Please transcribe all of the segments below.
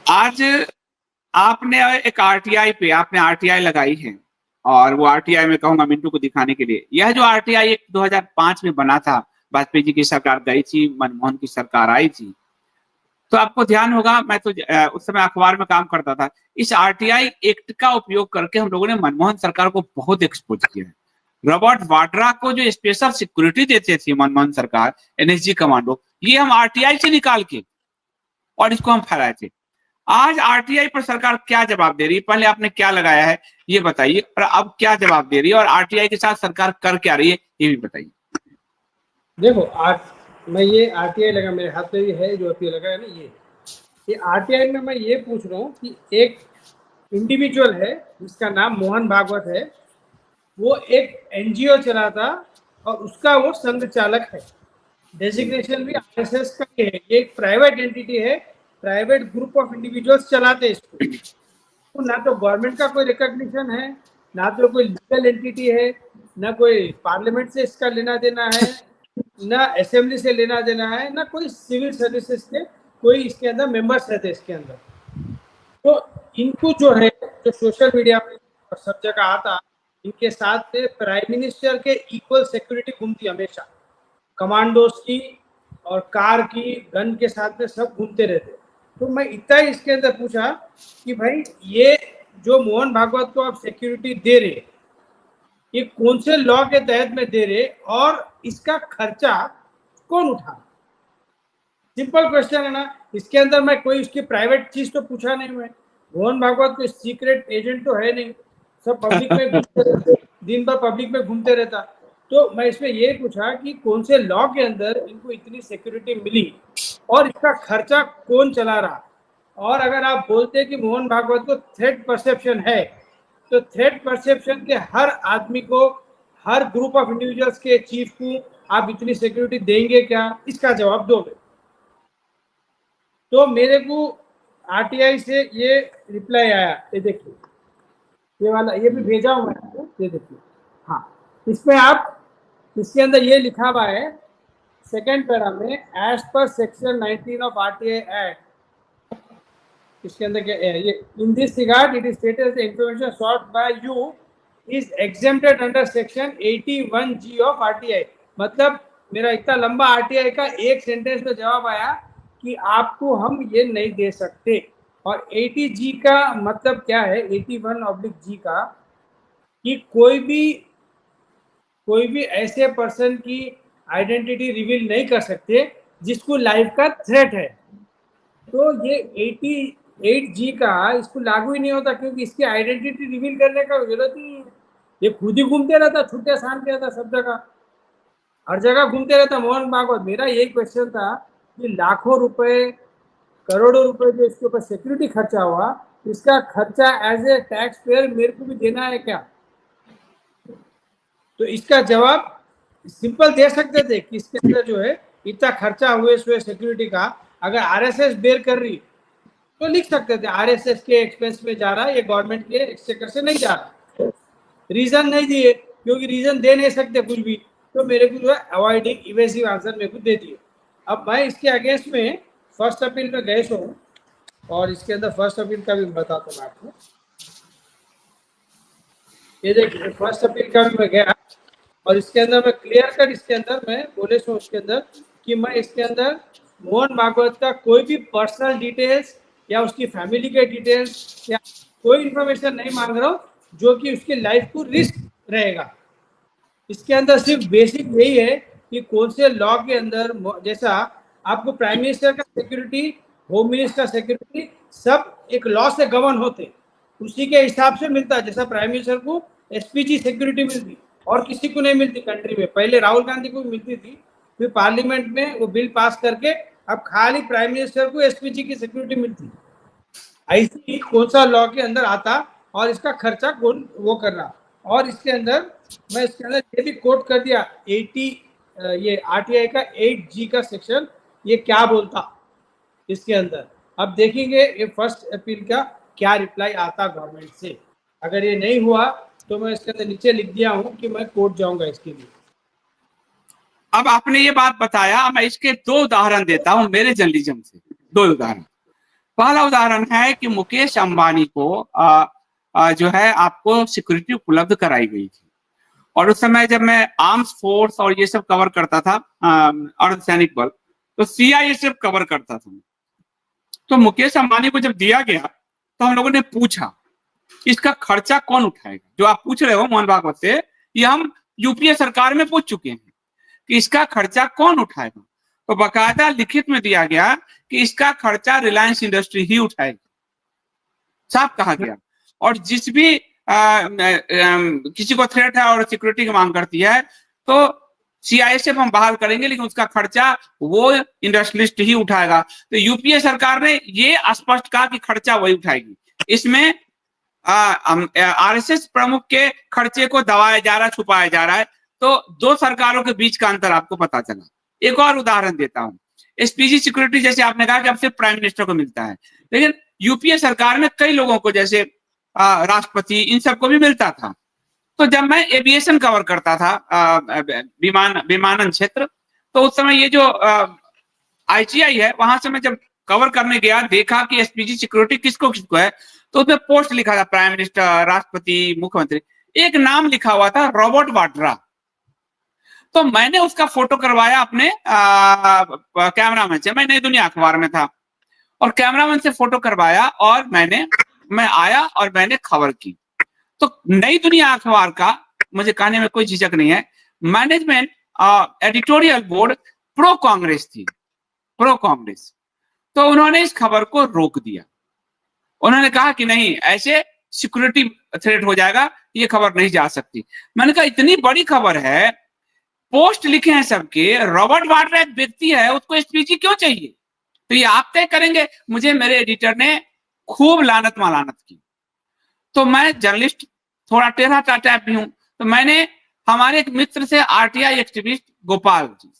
आज आपने एक आरटीआई पे आपने आरटीआई लगाई है और वो आरटीआई में कहूंगा मिंटू को दिखाने के लिए, यह जो आरटीआई एक 2005 में बना था, वाजपेयी जी की सरकार गई थी, मनमोहन की सरकार आई थी, तो आपको ध्यान होगा, मैं तो उस समय अखबार में काम करता था। इस आरटीआई एक्ट का उपयोग करके हम लोगों ने मनमोहन सरकार को बहुत एक्सपोज किया है। रॉबर्ट वाड्रा को जो स्पेशल सिक्योरिटी देते थे मनमोहन सरकार, एनएसजी कमांडो, ये हम आरटीआई से निकाल के और इसको हम फैलाए थे। आज आरटीआई पर सरकार क्या जवाब दे रही है? पहले आपने क्या लगाया है ये बताइए, और अब क्या जवाब दे रही है, और आरटीआई के साथ सरकार कर क्या रही है ये भी बताइए। देखो, आज मैं ये आरटीआई लगा, मेरे हाथ में भी है जो अभी लगा है ना, ये आरटीआई में मैं ये पूछ रहा हूँ कि एक इंडिविजुअल है जिसका नाम मोहन भागवत है, वो एक एनजीओ चलाता और उसका वो संघ चालक है, डेजिग्नेशन भी आरएसएस का है। ये एक प्राइवेट एंटिटी है, प्राइवेट ग्रुप ऑफ इंडिविजुअल्स चलाते हैं इसको। तो ना तो गवर्नमेंट का कोई रिकॉग्निशन है, ना तो कोई लीगल एंटिटी है, ना कोई पार्लियामेंट से इसका लेना देना है, ना असेंबली से लेना देना है, ना कोई सिविल सर्विसेज के कोई इसके अंदर मेंबर्स रहते इसके अंदर। तो इनको जो है, जो सोशल मीडिया में सब जगह आता, इनके साथ में प्राइम मिनिस्टर के इक्वल सिक्योरिटी घूमती हमेशा, कमांडोज की और कार की, गन के साथ में सब घूमते रहते। तो मैं इतना ही इसके अंदर पूछा कि भाई ये जो मोहन भागवत को आप सिक्योरिटी दे रहे, ये कौन से लॉ के तहत में दे रहे और इसका खर्चा कौन उठा? सिंपल क्वेश्चन है ना। इसके अंदर मैं कोई उसकी प्राइवेट चीज तो पूछा नहीं। मैं मोहन भागवत कोई सीक्रेट एजेंट तो है नहीं, सब पब्लिक में घूमते रहते, दिन भर पब्लिक में घूमते रहता। तो मैं इसमें ये पूछा कि कौन से लॉ के अंदर इनको इतनी सिक्योरिटी मिली और इसका खर्चा कौन चला रहा। और अगर आप बोलते कि मोहन भागवत को थ्रेट परसेप्शन है, तो थ्रेट परसेप्शन के हर आदमी को, हर ग्रुप ऑफ इंडिविजुअल्स के चीफ को आप इतनी सिक्योरिटी देंगे क्या? इसका जवाब दोगे। तो मेरे को आरटीआई से ये रिप्लाई आया, ये देखिए, ये वाला, ये भी भेजा हूं मैं, ये देखिए। हाँ, इसमें आप, इसके अंदर ये लिखा हुआ है सेकेंड पैरा में, as per section 19 of RTI act, इसके अंदर क्या है ये, in this regard it is stated the information sought by you is exempted under section 81G of RTI. मतलब मेरा इतना लंबा आरटीआई का एक सेंटेंस में जवाब आया कि आपको हम ये नहीं दे सकते। और 80G का मतलब क्या है, 81/G का, कि कोई भी ऐसे पर्सन की आइडेंटिटी रिवील नहीं कर सकते जिसको लाइफ का थ्रेट है। तो ये 88G का इसको लागू ही नहीं होता, क्योंकि इसकी आइडेंटिटी रिवील करने का जरूरत ही नहीं है। ये खुद ही घूमते रहता, छुट्टियां सान के रहता, सब जगह, हर जगह घूमते रहता मोहन भागवत। मेरा यही क्वेश्चन था कि लाखों रुपए, करोड़ों रुपए जो इसके ऊपर सिक्योरिटी खर्चा हुआ, इसका खर्चा एज ए टैक्स पेयर मेरे को भी देना है क्या? तो इसका जवाब सिंपल दे सकते थे कि इसके अंदर जो है इतना खर्चा हुए सिक्योरिटी का, अगर आरएसएस बेयर कर रही तो लिख सकते थे आरएसएस के एक्सपेंस में जा रहा है, ये गवर्नमेंट के एक्सचेकर से नहीं जा रहा। रीजन नहीं दिए, क्योंकि रीजन दे नहीं सकते कुछ भी, तो मेरे को जो है अवॉइडिंग इवेसिव आंसर मेरे को दे दिए। अब मैं इसके अगेंस्ट में फर्स्ट अपील में गए हूँ, और इसके अंदर फर्स्ट अपील का भी बताता हूँ आपको। ये देखिए, फर्स्ट अपील का भी मैं गया, और इसके अंदर मैं क्लियर कट, इसके अंदर मैं बोले सो उसके अंदर कि मैं इसके अंदर मोहन भागवत का कोई भी पर्सनल डिटेल्स या उसकी फैमिली के डिटेल्स या कोई इंफॉर्मेशन नहीं मांग रहा हूँ जो कि उसकी लाइफ को रिस्क रहेगा। इसके अंदर सिर्फ बेसिक यही है कि कौन से लॉ के अंदर, जैसा आपको प्राइम मिनिस्टर का सिक्योरिटी, होम मिनिस्टर का सिक्योरिटी, सब एक लॉ से गवर्न होते, उसी के हिसाब से मिलता है। जैसा प्राइम मिनिस्टर को एसपीजी सिक्योरिटी मिलती और किसी को नहीं मिलती कंट्री में, पहले राहुल गांधी को भी मिलती थी, फिर पार्लियामेंट में वो बिल पास करके अब खाली प्राइम मिनिस्टर को एसपीजी की सिक्योरिटी मिलती। ऐसे ही कौन सा लॉ के अंदर आता और इसका खर्चा कौन वो कर रहा। और इसके अंदर मैं इसके अंदर ये भी कोट कर दिया, 80 ये आरटीआई का 8G का सेक्शन ये क्या बोलता इसके अंदर। अब देखेंगे ये फर्स्ट अपील का क्या रिप्लाई आता गवर्नमेंट से। अगर ये नहीं हुआ तो मैं इसके अंदर नीचे लिख दिया हूं कि मैं कोर्ट जाऊंगा इसके लिए। अब आपने ये बात बताया, मैं इसके 2 उदाहरण देता हूं मेरे जर्नलिज्म से, 2 उदाहरण। पहला उदाहरण है कि मुकेश अंबानी को जो है आपको सिक्योरिटी उपलब्ध कराई गई थी, और उस समय जब मैं आर्म्स फोर्स और ये सब कवर करता था, अर्धसैनिक बल, तो सीआईएसएफ कवर करता था। तो मुकेश अंबानी को जब दिया गया तो हम लोगों ने पूछा इसका खर्चा कौन उठाएगा। जो आप पूछ रहे हो मोहन भागवत से, ये हम यूपीए सरकार में पूछ चुके हैं कि इसका खर्चा कौन उठाएगा। तो बाकायदा लिखित में दिया गया कि इसका खर्चा रिलायंस इंडस्ट्री ही उठाएगी, साफ कहा गया। और जिस भी किसी को थ्रेट है और सिक्योरिटी की मांग करती है तो सीआईएसएफ हम बहाल करेंगे, लेकिन उसका खर्चा वो इंडस्ट्रियलिस्ट ही उठाएगा। तो यूपीए सरकार ने ये स्पष्ट कहा कि खर्चा वही उठाएगी। इसमें आरएसएस प्रमुख के खर्चे को दबाया जा रहा है, छुपाया जा रहा है। तो दो सरकारों के बीच का अंतर आपको पता चला। एक और उदाहरण देता हूं, एसपीजी सिक्योरिटी जैसे आपने कहा कि अब सिर्फ प्राइम मिनिस्टर को मिलता है, लेकिन यूपीए सरकार में कई लोगों को, जैसे राष्ट्रपति, इन सबको भी मिलता था। तो जब मैं एविएशन कवर करता था, विमानन क्षेत्र, तो उस समय ये जो आईजीआई है, वहां से मैं जब कवर करने गया, देखा कि एसपीजी सिक्योरिटी किसको किसको है, तो उसमें पोस्ट लिखा था प्राइम मिनिस्टर, राष्ट्रपति, मुख्यमंत्री। एक नाम लिखा हुआ था रॉबर्ट वाड्रा। तो मैंने उसका फोटो करवाया अपने कैमरामैन से। मैं नई दुनिया अखबार में था और कैमरामैन से फोटो करवाया और मैं आया और मैंने खबर की। तो नई दुनिया अखबार का, मुझे कहने में कोई झिझक नहीं है, management editorial board pro Congress थी, प्रो कांग्रेस। तो उन्होंने इस खबर को रोक दिया। उन्होंने कहा कि नहीं, ऐसे सिक्योरिटी थ्रेट हो जाएगा, ये खबर नहीं जा सकती। मैंने कहा इतनी बड़ी खबर है, पोस्ट लिखे हैं सबके, रॉबर्ट वाड्रा एक व्यक्ति है, उसको एसपीजी क्यों चाहिए? तो ये आप तय करेंगे। मुझे मेरे एडिटर ने खूब लानत मालानत की। तो मैं जर्नलिस्ट थोड़ा टेढ़ा टाइप भी हूं, तो मैंने हमारे एक मित्र से, आरटीआई एक्टिविस्ट गोपाल जी,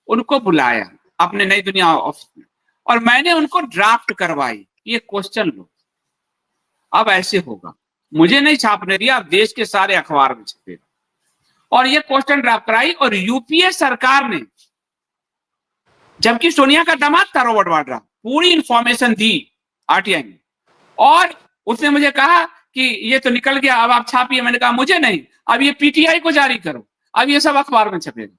उनको बुलाया अपने नई दुनिया ऑफिस में, और मैंने उनको ड्राफ्ट करवाई, ये क्वेश्चन लो, अब ऐसे होगा। मुझे नहीं छापने दिया, अब देश के सारे अखबार में छपेगा। और ये क्वेश्चन ड्राफ्ट कराई, और यूपीए सरकार ने, जबकि सोनिया का दामाद था रॉबर्ट वाड्रा, पूरी इंफॉर्मेशन दी आरटीआई में, और उसने मुझे कहा कि ये तो निकल गया, अब आप छापिए। मैंने कहा मुझे नहीं, अब ये पीटीआई को जारी करो, अब ये सब अखबार में छपेगा।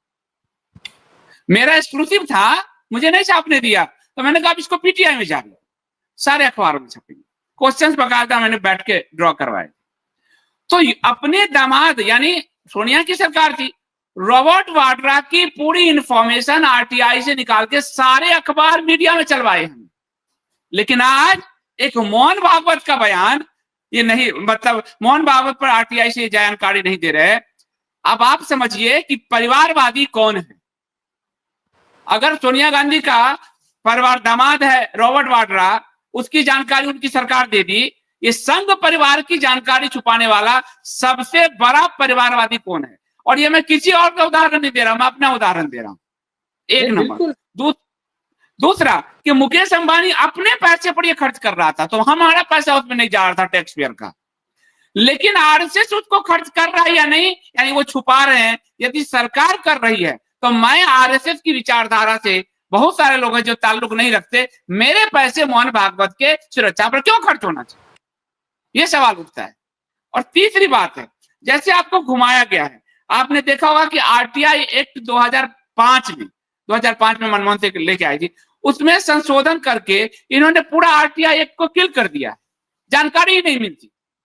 मेरा एक्सक्लूसिव था, मुझे नहीं छापने दिया, तो मैंने कहा इसको पीटीआई में जारी, सारे अखबार में छपेंगे। क्वेश्चंस बकायदा मैंने बैठ के ड्रॉ करवाए। तो अपने दामाद, यानी सोनिया की सरकार थी, रॉबर्ट वाड्रा की पूरी इंफॉर्मेशन आरटीआई से निकाल के सारे अखबार मीडिया में चलवाए हैं। लेकिन आज एक मोहन भागवत का बयान, ये नहीं, मतलब मोहन भागवत पर आरटीआई से जानकारी नहीं दे रहे। अब आप समझिए कि परिवारवादी कौन है। अगर सोनिया गांधी का परिवार दामाद है रॉबर्ट वाड्रा, उसकी जानकारी उनकी सरकार दे दी, ये संघ परिवार की जानकारी छुपाने वाला सबसे बड़ा परिवारवादी कौन है? और ये मैं किसी और का उदाहरण नहीं दे रहा हूं, मैं अपना उदाहरण दे रहा हूं। एक नंबर। दूसरा कि मुकेश अंबानी अपने पैसे पर ये खर्च कर रहा था, तो हमारा पैसा उसमें नहीं जा रहा था, टैक्स पेयर का। लेकिन आरएसएस उसको खर्च कर रहा है या नहीं, यानी वो छुपा रहे हैं। यदि सरकार कर रही है तो मैं आरएसएस की विचारधारा से, बहुत सारे लोग हैं जो ताल्लुक नहीं रखते, मेरे पैसे मोहन भागवत के सुरक्षा पर क्यों खर्च होना चाहिए, ये सवाल उठता है। और तीसरी बात है, जैसे आपको घुमाया गया है, आपने देखा होगा कि आरटीआई एक्ट 2005 में मनमोहन सिंह लेके आई थी, उसमें संशोधन करके इन्होंने पूरा आरटीआई एक्ट को किल कर दिया, जानकारी ही नहीं मिलती।